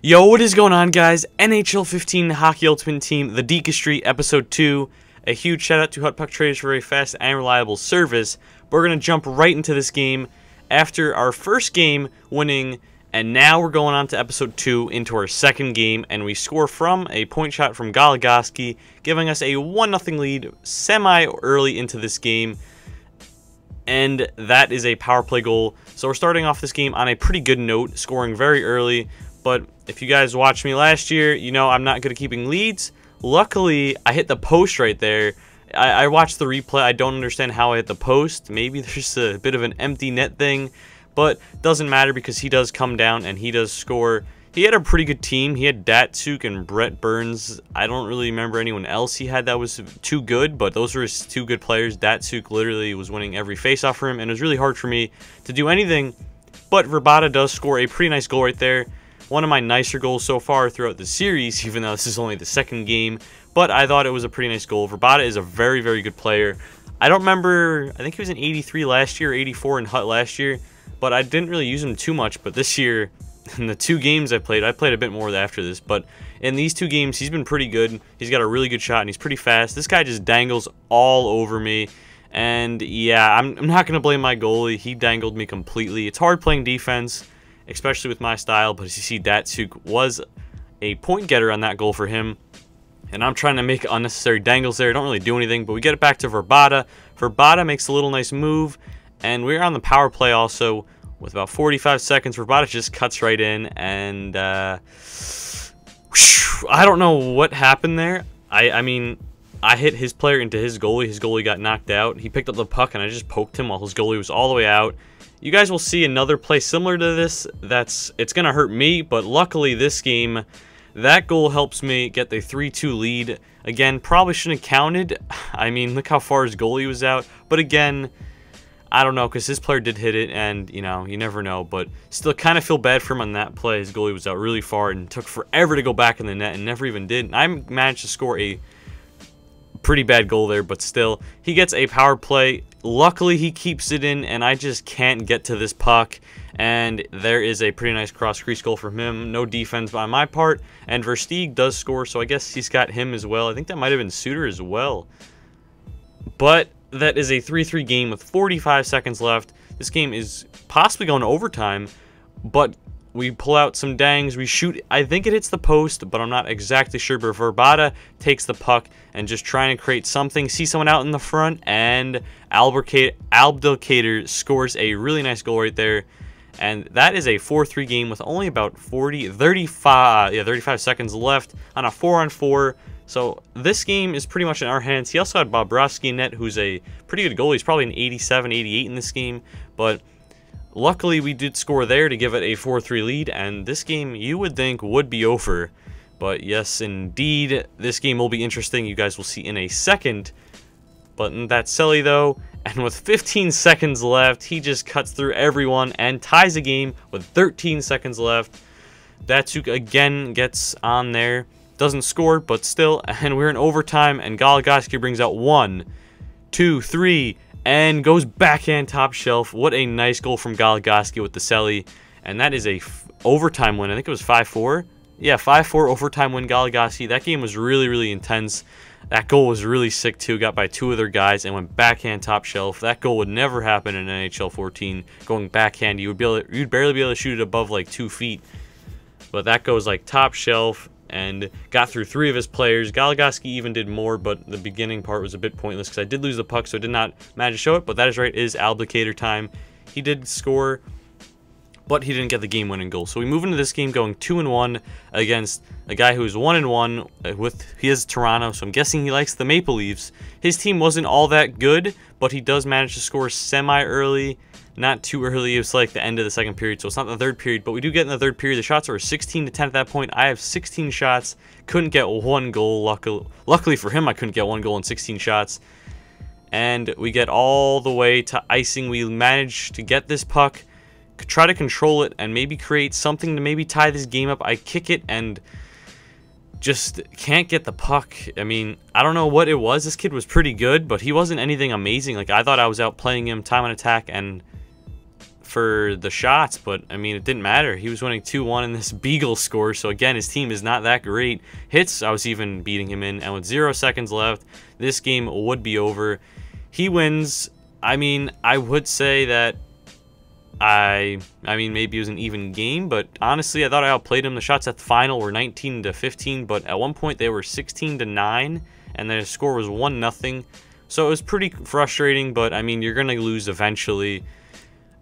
Yo, what is going on, guys? NHL 15 Hockey Ultimate Team, the Dekestry, Episode 2. A huge shout out to Hut Puck Traders for a fast and reliable service. We're going to jump right into this game after our first game winning, and now we're going on to Episode 2 into our second game, and we score from a point shot from Goligoski, giving us a 1-0 lead semi-early into this game. And that is a power play goal. So we're starting off this game on a pretty good note, scoring very early. But if you guys watched me last year, you know I'm not good at keeping leads. Luckily, I hit the post right there. I watched the replay. I don't understand how I hit the post. Maybe there's a bit of an empty net thing. But doesn't matter because he does come down and he does score. He had a pretty good team. He had Datsuk and Brett Burns. I don't really remember anyone else he had that was too good, but those were his two good players. Datsuk literally was winning every faceoff for him, and it was really hard for me to do anything. But Verbata does score a pretty nice goal right there. One of my nicer goals so far throughout the series, even though this is only the second game. But I thought it was a pretty nice goal. Verbata is a very, very good player. I don't remember, I think he was in 83 last year, 84 in Hut last year. But I didn't really use him too much. But this year, in the two games I played a bit more after this. But in these two games, he's been pretty good. He's got a really good shot and he's pretty fast. This guy just dangles all over me. And yeah, I'm not going to blame my goalie. He dangled me completely. It's hard playing defense, especially with my style, but as you see, Datsuk was a point getter on that goal for him, and I'm trying to make unnecessary dangles there. Don't really do anything, but we get it back to Verbata. Verbata makes a little nice move, and we're on the power play also with about 45 seconds. Verbata just cuts right in, and I don't know what happened there. I mean, I hit his player into his goalie. His goalie got knocked out. He picked up the puck, and I just poked him while his goalie was all the way out. You guys will see another play similar to this. It's going to hurt me, but luckily this game, that goal helps me get the 3-2 lead. Again, probably shouldn't have counted. I mean, look how far his goalie was out. But again, I don't know, because his player did hit it, and, you know, you never know. But still kind of feel bad for him on that play. His goalie was out really far and took forever to go back in the net and never even did. I managed to score a pretty bad goal there, but still, he gets a power play. Luckily, he keeps it in, and I just can't get to this puck. And there is a pretty nice cross-crease goal from him. No defense by my part. And Versteeg does score, so I guess he's got him as well. I think that might have been Suter as well. But that is a 3-3 game with 45 seconds left. This game is possibly going to overtime, but we pull out some dangs, we shoot, I think it hits the post, but I'm not exactly sure. But Verbata takes the puck and just trying to create something, see someone out in the front, and Abdelkader scores a really nice goal right there. And that is a 4-3 game with only about 35 seconds left on a 4-on-4. So this game is pretty much in our hands. He also had Bobrovsky in net, who's a pretty good goalie. He's probably an 87, 88 in this game, but luckily, we did score there to give it a 4-3 lead, and this game you would think would be over. But yes, indeed, this game will be interesting. You guys will see in a second. But that's silly, though. And with 15 seconds left, he just cuts through everyone and ties the game with 13 seconds left. Datsuk again gets on there. Doesn't score, but still. And we're in overtime, and Goligoski brings out 1, 2, 3... and goes backhand top shelf. What a nice goal from Goligoski with the celly. And that is a overtime win. I think it was 5-4. Yeah, 5-4 overtime win Goligoski. That game was really, really intense. That goal was really sick too. Got by two other guys and went backhand top shelf. That goal would never happen in NHL 14. Going backhand, you'd barely be able to shoot it above like 2 feet. But that goes like top shelf and got through 3 of his players. Goligoski even did more, but the beginning part was a bit pointless because I did lose the puck, so I did not manage to show it. But that is right, it is Abdelkader time. He did score, but he didn't get the game-winning goal. So we move into this game going 2-1 against a guy who's 1-1 with his Toronto. So I'm guessing he likes the Maple Leafs. His team wasn't all that good, but he does manage to score semi-early. Not too early. It was like the end of the second period, so it's not the third period, but we do get in the third period. The shots are 16-10 at that point. I have 16 shots. Couldn't get 1 goal. Luckily for him, I couldn't get 1 goal in 16 shots. And we get all the way to icing. We manage to get this puck, try to control it, and maybe create something to maybe tie this game up. I kick it and just can't get the puck. I mean, I don't know what it was. This kid was pretty good, but he wasn't anything amazing. Like, I thought I was outplaying him time on attack, and for the shots, but I mean, it didn't matter. He was winning 2-1 in this Beagle score, so again, his team is not that great. Hits, I was even beating him in, and with 0 seconds left, this game would be over. He wins. I mean, I would say that I mean, maybe it was an even game, but honestly, I thought I outplayed him. The shots at the final were 19-15, but at one point they were 16-9, and the score was 1-0. So it was pretty frustrating, but I mean, you're going to lose eventually.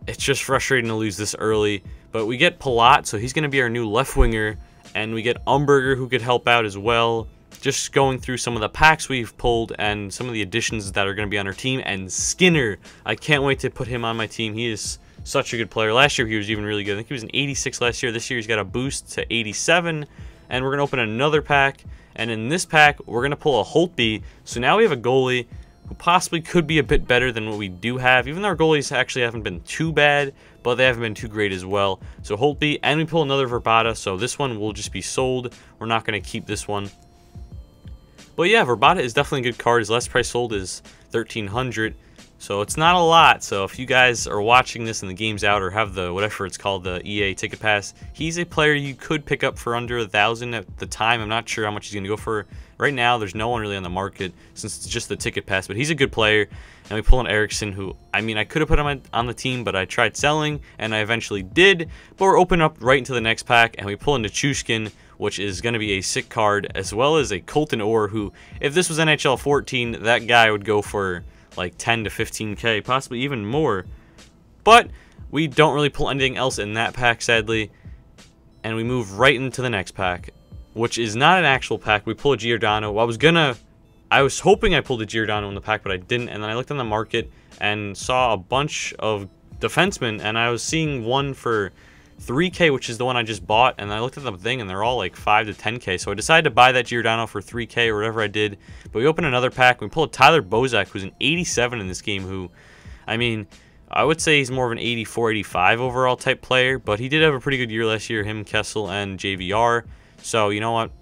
It's just frustrating to lose this early. But we get Palat, so he's going to be our new left winger, and we get Umberger, who could help out as well. Just going through some of the packs we've pulled and some of the additions that are going to be on our team. And Skinner, I can't wait to put him on my team. He is such a good player. Last year he was even really good. I think he was an 86 last year. This year he's got a boost to 87. And we're going to open another pack. And in this pack, we're going to pull a Holtby. So now we have a goalie who possibly could be a bit better than what we do have. Even though our goalies actually haven't been too bad, but they haven't been too great as well. So Holtby, and we pull another Verbata. So this one will just be sold. We're not going to keep this one. But yeah, Verbata is definitely a good card. His last price sold is 1,300. So it's not a lot. So if you guys are watching this and the game's out, or have the whatever it's called, the EA Ticket Pass, he's a player you could pick up for under 1,000 at the time. I'm not sure how much he's going to go for. Right now, there's no one really on the market since it's just the Ticket Pass, but he's a good player. And we pull an Eriksson, who, I mean, I could have put him on the team, but I tried selling, and I eventually did. But we're opening up right into the next pack, and we pull into Chushkin, which is going to be a sick card, as well as a Colton Orr, who, if this was NHL 14, that guy would go for like 10 to 15k, possibly even more. But we don't really pull anything else in that pack, sadly, and we move right into the next pack, which is not an actual pack. We pull a Giordano. I was hoping I pulled a Giordano in the pack, but I didn't. And then I looked on the market and saw a bunch of defensemen, and I was seeing one for 3k, which is the one I just bought. And I looked at the thing, and they're all like 5 to 10k. So I decided to buy that Giordano for 3k or whatever I did. But we open another pack. We pull a Tyler Bozak, who's an 87 in this game, who, I mean, I would say he's more of an 84, 85 overall type player. But he did have a pretty good year last year, him, Kessel, and JVR. So, you know what?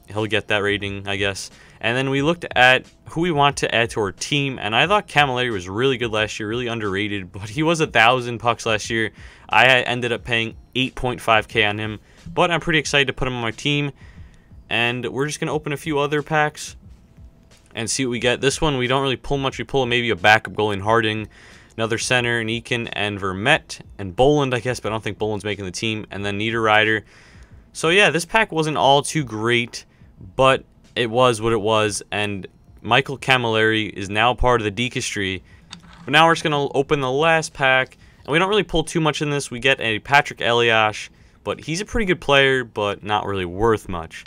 He'll get that rating, I guess. And then we looked at who we want to add to our team, and I thought Camilleri was really good last year, really underrated, but he was 1,000 pucks last year. I ended up paying 8.5k on him, but I'm pretty excited to put him on my team. And we're just going to open a few other packs and see what we get. This one, we don't really pull much. We pull maybe a backup goalie in Harding, another center, Eakin, and Vermette, and Boland, I guess, but I don't think Boland's making the team, and then Niederreiter. So yeah, this pack wasn't all too great, but it was what it was, and Michael Camilleri is now part of the Dekestry. But now we're just going to open the last pack, and we don't really pull too much in this. We get a Patrick Eliash, but he's a pretty good player, but not really worth much.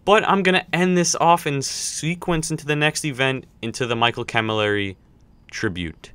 But I'm going to end this off and sequence into the next event, into the Michael Camilleri tribute.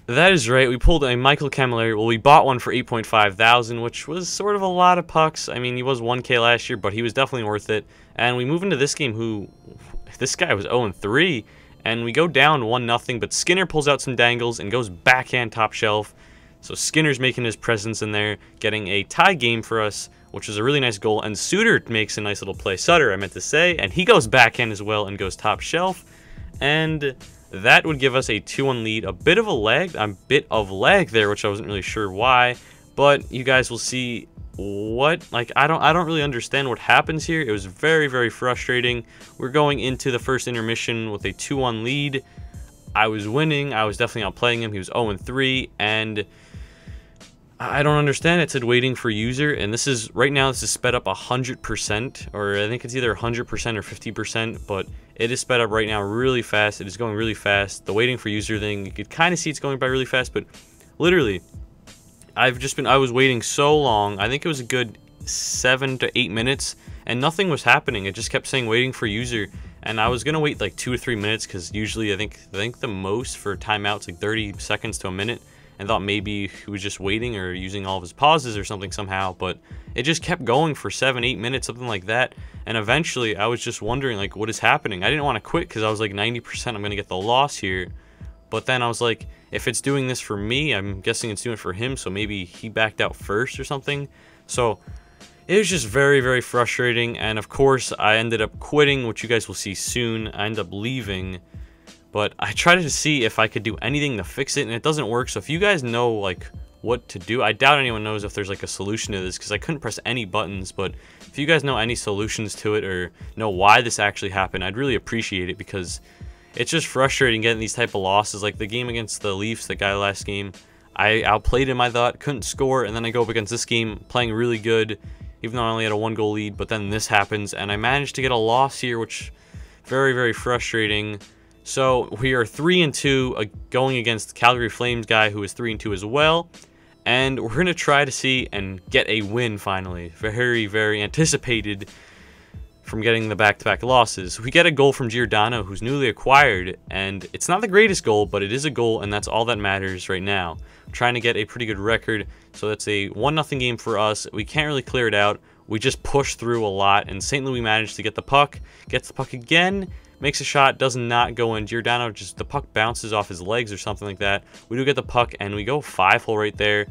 That is right, we pulled a Michael Camilleri. Well, we bought one for 8.5 thousand, which was sort of a lot of pucks. I mean, he was 1k last year, but he was definitely worth it. And we move into this game, this guy was 0-3, and we go down 1-0, but Skinner pulls out some dangles and goes backhand top shelf. So Skinner's making his presence in there, getting a tie game for us, which is a really nice goal. And Suter makes a nice little play. Sutter, I meant to say, and he goes backhand as well and goes top shelf. And that would give us a 2-1 lead. A bit of lag there, which I wasn't really sure why. But you guys will see what? Like, I don't really understand what happens here. It was very, very frustrating. We're going into the first intermission with a 2-1 lead. I was winning. I was definitely outplaying him. He was 0-3, and I don't understand. It said waiting for user, and this is right now. This is sped up 100%, or I think it's either 100% or 50%, but it is sped up right now really fast. It is going really fast. The waiting for user thing, you could kind of see it's going by really fast, but literally, I was waiting so long. I think it was a good 7 to 8 minutes, and nothing was happening. It just kept saying waiting for user, and I was gonna wait like 2 to 3 minutes because usually I think the most for timeouts like 30 seconds to a minute. And thought maybe he was just waiting or using all of his pauses or something somehow, but it just kept going for 7-8 minutes, something like that. And eventually I was just wondering, like, what is happening? I didn't want to quit because I was like 90% I'm gonna get the loss here, but then I was like, if it's doing this for me, I'm guessing it's doing it for him, so maybe he backed out first or something. So it was just very, very frustrating, and of course I ended up quitting, which you guys will see soon. I ended up leaving. But I tried to see if I could do anything to fix it, and it doesn't work. So if you guys know like what to do, I doubt anyone knows if there's like a solution to this because I couldn't press any buttons. But if you guys know any solutions to it or know why this actually happened, I'd really appreciate it because it's just frustrating getting these type of losses. Like the game against the Leafs, the guy last game, I outplayed him, I thought, couldn't score, and then I go up against this game playing really good, even though I only had a 1-goal lead. But then this happens, and I managed to get a loss here, which very, very frustrating. So we are 3-2 going against the Calgary Flames guy who is 3-2 as well. And we're going to try to see and get a win finally. Very, very anticipated from getting the back-to-back losses. We get a goal from Giordano, who's newly acquired. And it's not the greatest goal, but it is a goal, and that's all that matters right now. I'm trying to get a pretty good record. So that's a 1-0 game for us. We can't really clear it out. We just push through a lot. And St. Louis managed to get the puck. Gets the puck again. Makes a shot, does not go in. Giordano, just the puck bounces off his legs or something like that. We do get the puck, and we go 5-hole right there.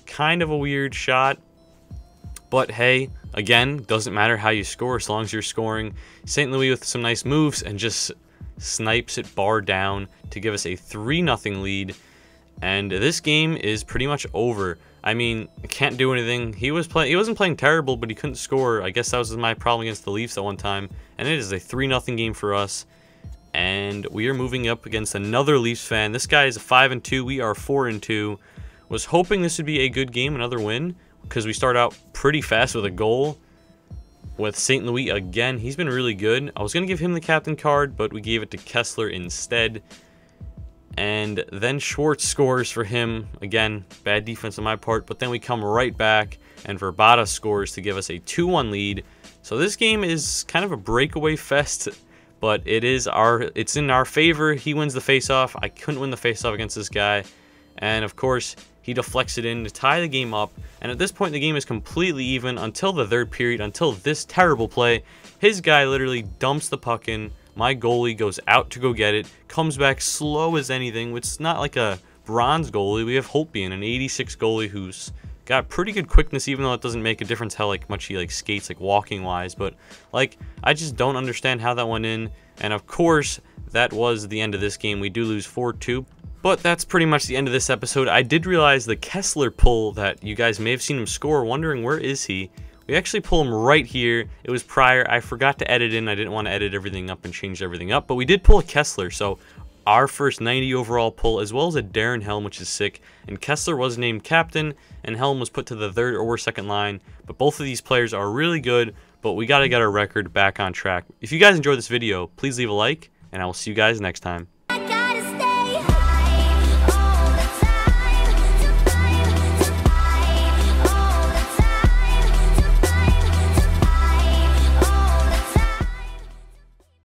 Kind of a weird shot. But hey, again, doesn't matter how you score as long as you're scoring. St. Louis with some nice moves and just snipes it bar down to give us a 3-0 lead. And this game is pretty much over. I mean, can't do anything. He wasn't playing terrible, but he couldn't score. I guess that was my problem against the Leafs at one time. And it is a 3-0 game for us. And we are moving up against another Leafs fan. This guy is a 5-2. We are 4-2. Was hoping this would be a good game, another win, because we start out pretty fast with a goal. With St. Louis again, he's been really good. I was going to give him the captain card, but we gave it to Kessler instead. And then Schwartz scores for him. Again, bad defense on my part. But then we come right back, and Verbata scores to give us a 2-1 lead. So this game is kind of a breakaway fest, but it's in our favor. He wins the faceoff. I couldn't win the faceoff against this guy. And, of course, he deflects it in to tie the game up. And at this point, the game is completely even until the third period, until this terrible play. His guy literally dumps the puck in. My goalie goes out to go get it, comes back slow as anything. It's not like a bronze goalie. We have Holtby, an 86 goalie who's got pretty good quickness, even though it doesn't make a difference how much he skates walking wise. But I just don't understand how that went in. And of course, that was the end of this game. We do lose 4-2. But that's pretty much the end of this episode. I did realize the Kessler pull that you guys may have seen him score, wondering where is he. We actually pull him right here. It was prior. I forgot to edit in. I didn't want to edit everything up and change everything up. But we did pull a Kessler. So our first 90 overall pull, as well as a Darren Helm, which is sick. And Kessler was named captain, and Helm was put to the third or second line. But both of these players are really good. But we got to get our record back on track. If you guys enjoyed this video, please leave a like. And I will see you guys next time.